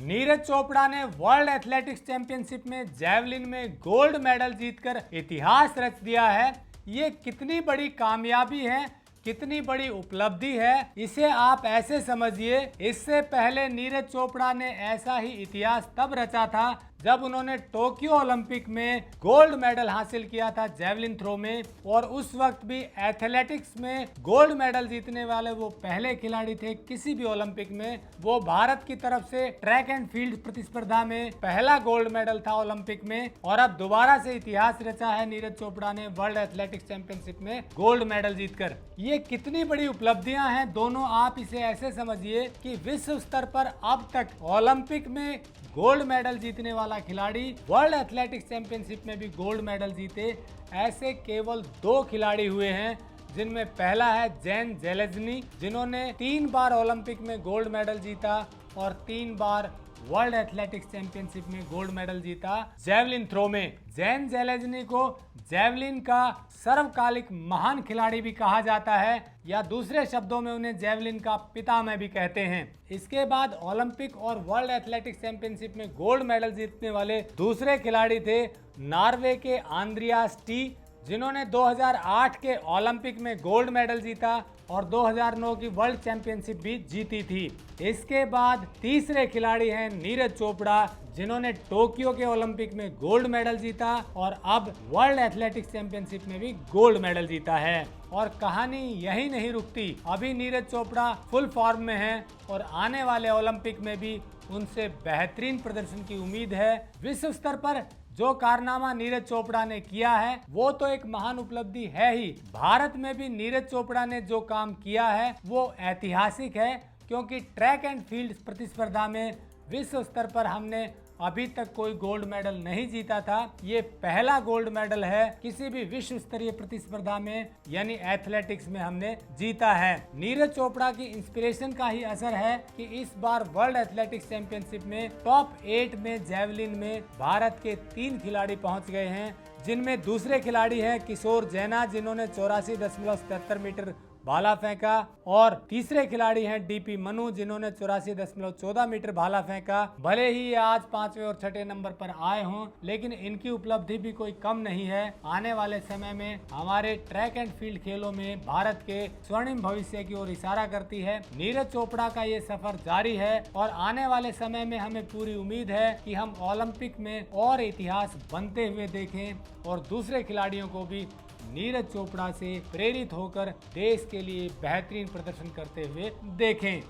नीरज चोपड़ा ने world athletics championship में javelin में गोल्ड मेडल जीतकर इतिहास रच दिया है। ये कितनी बड़ी कामयाबी है, कितनी बड़ी उपलब्धि है, इसे आप ऐसे समझिए। इससे पहले नीरज चोपड़ा ने ऐसा ही इतिहास तब रचा था जब उन्होंने टोक्यो ओलंपिक में गोल्ड मेडल हासिल किया था जैवलिन थ्रो में, और उस वक्त भी एथलेटिक्स में गोल्ड मेडल जीतने वाले वो पहले खिलाड़ी थे किसी भी ओलंपिक में। वो भारत की तरफ से ट्रैक एंड फील्ड प्रतिस्पर्धा में पहला गोल्ड मेडल था ओलंपिक में, और अब दोबारा से इतिहास रचा है नीरज चोपड़ा ने वर्ल्ड एथलेटिक्स चैंपियनशिप में गोल्ड मेडल जीतकर। ये कितनी बड़ी उपलब्धियां हैं दोनों। आप इसे ऐसे समझिए कि विश्व स्तर पर अब तक ओलंपिक में गोल्ड मेडल जीतने वाला खिलाड़ी वर्ल्ड एथलेटिक्स चैंपियनशिप में भी गोल्ड मेडल जीते ऐसे केवल 2 खिलाड़ी हुए हैं, जिनमें पहला है जेन जेलेज़नी, जिन्होंने 3 बार ओलंपिक में गोल्ड मेडल जीता और 3 बार वर्ल्ड एथलेटिक्स चैंपियनशिप में गोल्ड मेडल जीता जैवलिन थ्रो में। जेन जेलेज़नी को जैवलिन का सर्वकालिक महान खिलाड़ी भी कहा जाता है, या दूसरे शब्दों में उन्हें जैवलिन का पितामह भी कहते हैं। इसके बाद ओलंपिक और वर्ल्ड एथलेटिक्स चैंपियनशिप में गोल्ड मेडल जीतने वाले दूसरे खिलाड़ी थे नॉर्वे के आंद्रियास टी, जिन्होंने 2008 के ओलंपिक में गोल्ड मेडल जीता और 2009 की वर्ल्ड चैंपियनशिप भी जीती थी। इसके बाद तीसरे खिलाड़ी हैं नीरज चोपड़ा, जिन्होंने टोक्यो के ओलंपिक में गोल्ड मेडल जीता और अब वर्ल्ड एथलेटिक्स चैंपियनशिप में भी गोल्ड मेडल जीता है। और कहानी यही नहीं रुकती, अभी नीरज चोपड़ा फुल फॉर्म में हैं और आने वाले ओलंपिक में भी उनसे बेहतरीन प्रदर्शन की उम्मीद है। विश्व स्तर पर जो कारनामा नीरज चोपड़ा ने किया है वो तो एक महान उपलब्धि है ही। भारत में भी नीरज चोपड़ा ने जो काम किया है वो ऐतिहासिक है, क्योंकि ट्रैक एंड फील्ड प्रतिस्पर्धा में विश्व स्तर पर हमने अभी तक कोई गोल्ड मेडल नहीं जीता था। ये पहला गोल्ड मेडल है किसी भी विश्व स्तरीय प्रतिस्पर्धा में, यानी एथलेटिक्स में हमने जीता है। नीरज चोपड़ा की इंस्पिरेशन का ही असर है कि इस बार वर्ल्ड एथलेटिक्स चैंपियनशिप में टॉप 8 में जैवलिन में भारत के 3 खिलाड़ी पहुंच गए हैं, जिनमें दूसरे खिलाड़ी हैं किशोर जैना, जिन्होंने 84.77 मीटर भाला फेंका, और तीसरे खिलाड़ी हैं डीपी मनु, जिन्होंने 84.14 मीटर भाला फेंका। भले ही ये आज 5वें और 6ठे नंबर पर आए हों, लेकिन इनकी उपलब्धि भी कोई कम नहीं है। आने वाले समय में हमारे ट्रैक एंड फील्ड खेलों में भारत के स्वर्णिम भविष्य की ओर इशारा करती है। नीरज चोपड़ा का ये सफर जारी है और आने वाले समय में हमें पूरी उम्मीद है कि हम ओलंपिक में और इतिहास बनते हुए देखें और दूसरे खिलाड़ियों को भी नीरज चोपड़ा से प्रेरित होकर देश के लिए बेहतरीन प्रदर्शन करते हुए देखें।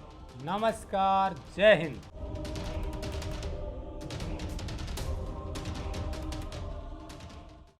नमस्कार, जय हिंद।